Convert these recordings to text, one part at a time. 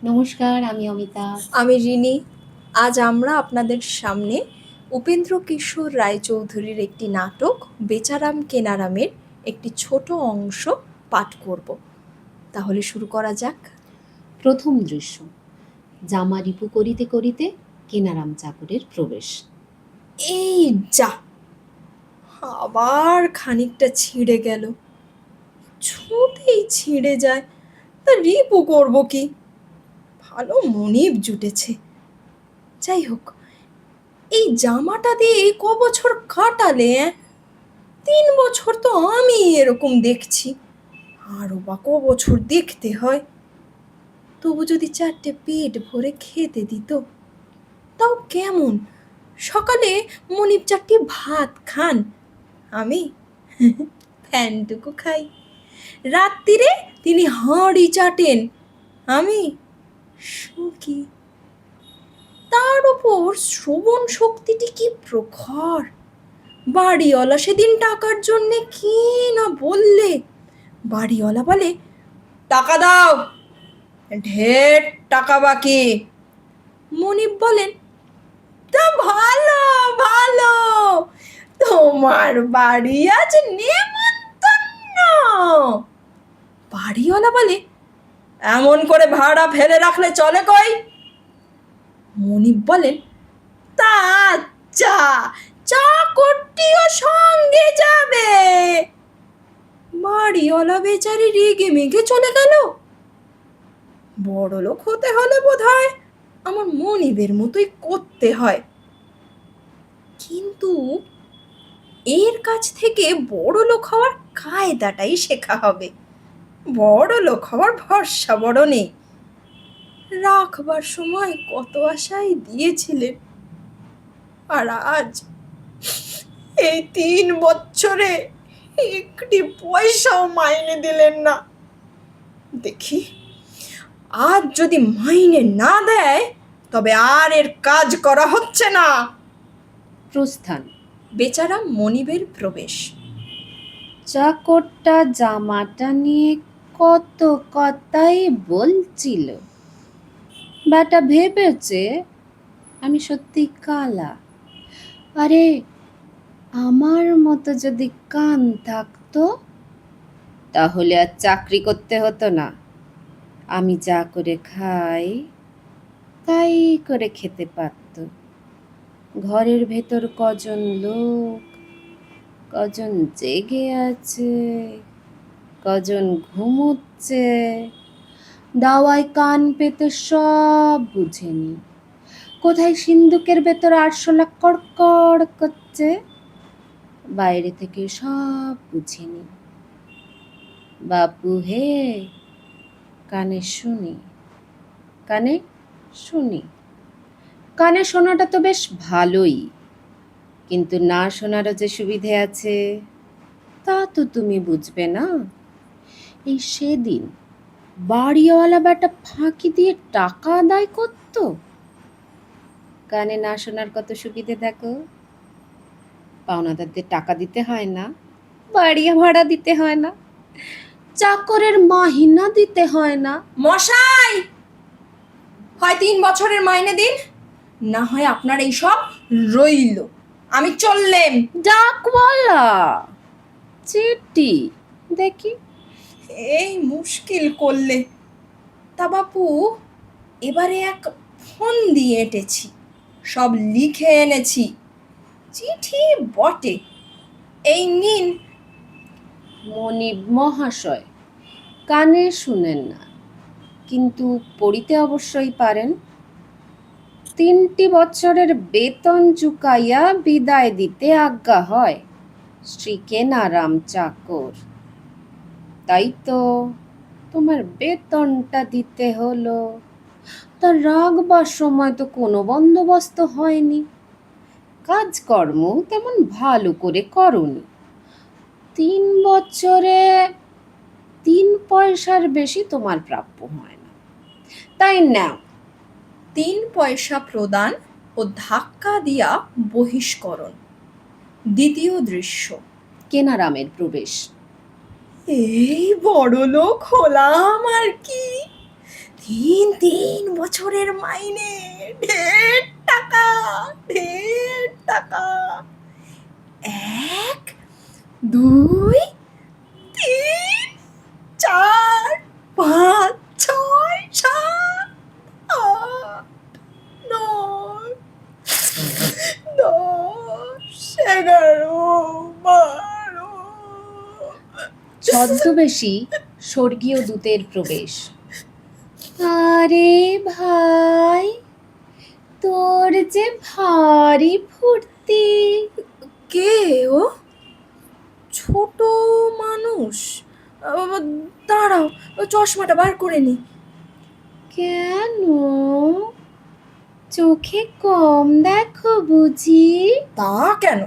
নমস্কার, আমি অমিতা। আমি রিনি। আজ আমরা আপনাদের সামনে উপেন্দ্র কিশোর রায়চৌধুরীর একটি নাটক বেচারাম কেনারামের একটি ছোট অংশ পাঠ করব। তাহলে শুরু করা যাক। প্রথম দৃশ্য, জামা রিপু করিতে করিতে কেনারাম চাকরের প্রবেশ। এই যা, আবার খানিকটা ছিঁড়ে গেল। ছুঁতেই ছিঁড়ে যায়, তা রিপু করব কি? ভালো মনিব জুটেছে। যাই হোক, এই জামাটা দিয়ে ক বছর কাটালে? 3 বছর তো আমি এরকম দেখছি, আরও বা ক বছর দেখতে হয়। তবু যদি 4টে পেট ভরে খেতে দিত তাও কেমন। সকালে মনিব 4টি ভাত খান, আমি ফ্যানটুকু খাই। রাত্রিরে তিনি হাঁড়ি চাটেন, আমি সুখী। তার ওপর শ্রবণ শক্তিটি কি প্রখর! বাড়িওয়ালা সেদিন টাকার জন্যে কি না বললে। বাড়িওয়ালা বলে, টাকা দাও, ঢের টাকা বাকি। মনিব বলেন, তা ভালো ভালো, তোমার বাড়ি আজ নেমন্তন্ন। বাড়িওয়ালা বলে, এমন করে ভাড়া ফেলে রাখলে চলে কই? মনিব বলেন, তা আচ্ছা, চাকরটিও সঙ্গে যাবে। বাড়িওয়ালা বেচারি রেগে মেগে চলে গেল। বড়লোক হতে হলে বোধহয় আমার মনিবের মতোই করতে হয়। কিন্তু এর কাছ থেকে বড়লোক হওয়ার কায়দাটাই শেখা হবে। বড়লোক হওয়ার ভরসা বড় নেই। রাখবার সময় কত আশাই দিয়েছিলেন, আর আজ এই 3 বছরে একটি পয়সাও মাইনে দিলেন না। দেখি, আজ যদি মাইনে না দেয় তবে আর এর কাজ করা হচ্ছে না। প্রস্থান। বেচারাম মনিবের প্রবেশ। চাকরটা জামাটা নিয়ে কত কথাই বলছিল। ব্যাটা ভেবেছে আমি সত্যি কালা। আরে, আমার মতো যদি কান থাকতো তাহলে আর চাকরি করতে হতো না। আমি যা করে খাই তাই করে খেতে পারত। ঘরের ভেতর কজন লোক, কজন জেগে আছে, কজন ঘুমোচ্ছে, দাওয়ায় কান পেতে সব বুঝেনি। কোথায় সিন্দুকের ভেতর আরশোলা কড়কড় করছে, বাইরে থেকে সব বুঝেনি। বাপু হে, কানে শুনি, কানে শুনি। কানে শোনাটা তো বেশ ভালোই, কিন্তু না শোনারও যে সুবিধে আছে তা তো তুমি বুঝবে না। এই সেদিন বাড়িওয়ালা ব্যাটা ফাঁকি দিয়ে টাকা আদায় করত। কানে না শোনার কত সুবিধে দেখো। পাওনাদারদের টাকা দিতে হয় না, বাড়ি ভাড়া দিতে হয় না, চাকরের মাহিনা দিতে হয় না। মশাই, হয় 3 বছরের মাইনে দিন, না হয় আপনার এই সব রইল। আমি চললেম। ডাকওয়ালা, চিঠি দেখি। এই মুশকিল করলে। তা বাপু, এবারে এক ফোন দিয়ে এঁটেছি, সব লিখে এনেছি। চিঠি বটে, এই নিন। মনিব মহাশয় কানে শুনেন না, কিন্তু পড়িতে অবশ্যই পারেন। 3 বছরের বেতন চুকাইয়া বিদায় দিতে আজ্ঞা হয় শ্রী কেনারাম চাকর। তাই তো তোমার বেতনটা দিতে হলো। তা রাখবার সময় তো কোনো বন্দোবস্ত হয়নি, কাজকর্ম তেমন ভালো করে করনি। 3 বছরে 3 পয়সার বেশি তোমার প্রাপ্য হয় না, তাই নাও। 3 পয়সা প্রদান ও ধাক্কা দিয়া বহিষ্করণ। দ্বিতীয় দৃশ্য, কেনারামের প্রবেশ। এই বড়লোক হলাম আর কি। 3 বছরের মাইনে, ঢের টাকা, ঢের টাকা। 1 2 3 4 5 6 7 8 9 10 11 12। ছদ্মবেশী স্বর্গীয় দূতের প্রবেশ। আরে ভাই, তোর যে ভারী ফুর্তি। কে ও? ছোট মানুষ। দাঁড়াও, চশমাটা বার করে নি। কেন, চোখে কম দেখো বুঝি? তা কেন,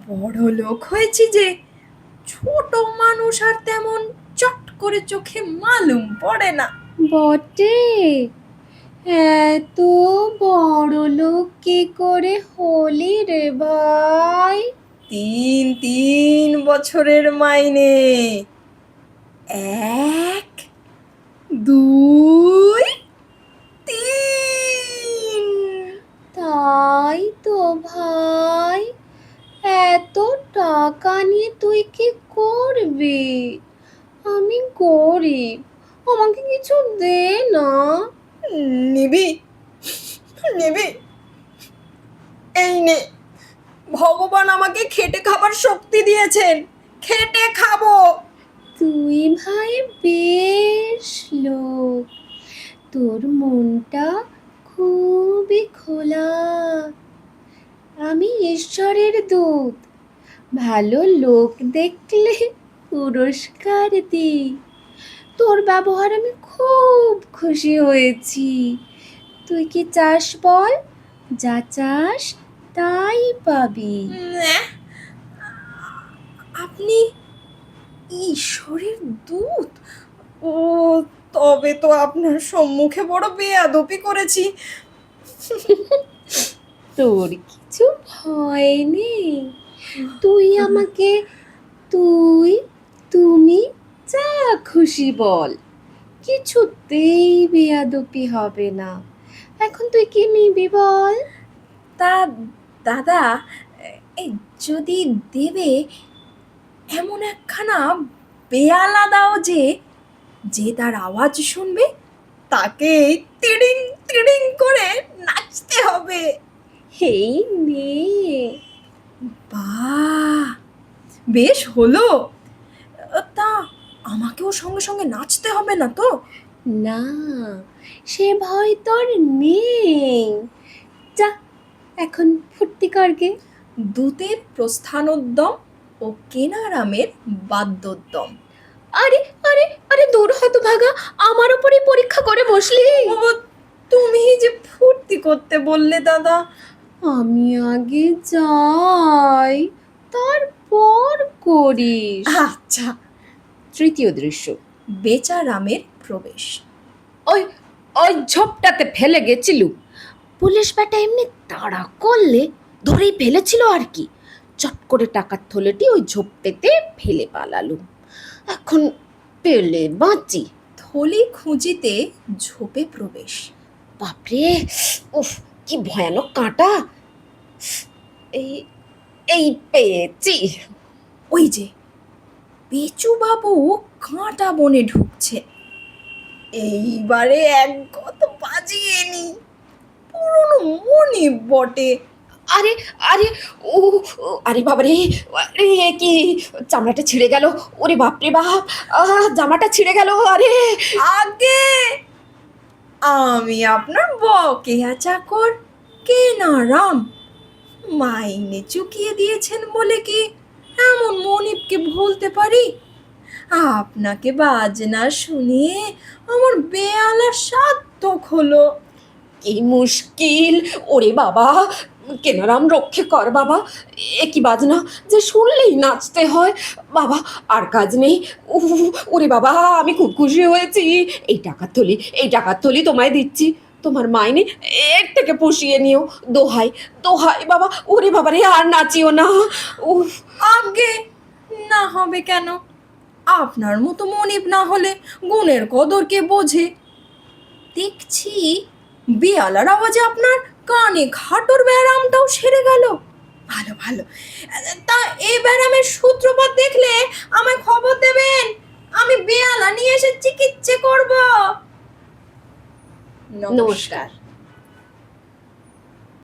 বড় লোক হয়েছি যে, ছোট মানুষ আর তেমন চট করে চোখে মালুম পড়ে না। বটে, এত বড় লোক কি করে হলি রে ভাই? 3 বছরের মাইনে। 1 2 3। তাই তো ভাই, এত টাকা নিয়ে তুই কি করবি? আমি গরিব, আমাকে কিছু দে না। নিবি নিবি, এই নে, ভগবান আমাকে খেটে খাবার শক্তি দিয়েছেন, খেটে খাবো। তুই ভাই বেশ লোক, তোর মনটা খুবই খোলা। আমি ঈশ্বরের দূত, ভালো লোক দেখলে পুরস্কার দিই। তোর ব্যবহার আমি খুব খুশি হয়েছি। তুই কি চাস বল? যা চাস তাই পাবি। আপনি ঈশ্বরের দূত? ও, তবে তো আপনার সম্মুখে বড় বেয়াদবি করেছি। তোর কিছু ভয় নেই। তুই আমাকে তুই তুমি যা খুশি বল, কিছুতেই বেয়াদবি হবে না। এখন তুই কি নিবি বল? তা দাদা, এই যদি দেবে এমন একখানা বেয়ালা দাও যে, যে তার আওয়াজ শুনবে তাকে তিড়িং তিড়িং করে নাচতে হবে। এই নে। বাহ, বেশ হলো। তা আমাকেও সঙ্গে সঙ্গে নাচতে হবে না তো? না, সে ভয় তোর নেই। যা, এখন ফুর্তি করগে। দূতের প্রস্থানোদ্যম ও কেনারামের বাদ্যোদ্যম। আরে আরে আরে, দূর হতভাগা, আমার উপরে পরীক্ষা করে বসলি। বাবা, তুমি যে ফুর্তি করতে বললে দাদা। আমি আগে যাই, তারপর করিস। আচ্ছা। তৃতীয় দৃশ্য। বেচারামের প্রবেশ। ওই ওই ঝোপটাতে ফেলে গেছিলু, পুলিশ বেটা এমনি তাড়া করলে ধরেই ফেলেছিল আর কি। চট করে টাকার থলেটি ওই ঝোপটাতে ফেলে পালালুম। এখন পেলে বাঁচি। থলি খুঁজিতে ঝোপে প্রবেশ। বাপরে, উফ, কি ভয়ানক কাঁটা। এই এই পেয়েছি। ওই যে পেঁচু বাবু কাঁটা বনে ঢুকছে। এইবারে এক গত বাজিয়ে নি, পুরনো মনি বটে। আরে আরে, ও ও, আরে বাবারে, আরে কি চামড়াটা ছিঁড়ে গেল। ওরে বাপরে বাপ, জামাটা ছিঁড়ে গেল। আরে আগে আমি আপনার বকেয়া চাকর কেনারাম, মাইনে চুকিয়ে দিয়েছেন বলে কি এমন মনিবকে ভুলতে পারি? আপনাকে বাজনা শুনিয়ে আমার বেয়ালা সার্থক হলো। কি মুশকিল। ওরে বাবা, কেনারাম রক্ষে কর বাবা। এ কি বাজনা যে শুনলেই নাচতে হয়। বাবা, আর কাজ নেই। ওরে বাবা, আমি খুব খুশি হয়েছি। এই টাকার থলি তোমায় দিচ্ছি। তোমার মাইনে এর থেকে পুষিয়ে নিও। দোহাই দোহাই বাবা। ওরে বাবা রে, আর নাচিও না। উফ, আগে না হবে কেন? আপনার মতো মনিব না হলে গুণের কদর কে বোঝে? দেখছি বেয়ালার আওয়াজে আপনার কানে খাটোর ব্যায়ামটাও সেরে গেল। ভালো ভালো। তা এই ব্যায়ামের সূত্রপাত দেখলে আমায় খবর দেবেন, আমি বেয়ালা নিয়ে এসে চিকিৎসা করব। নমস্কার।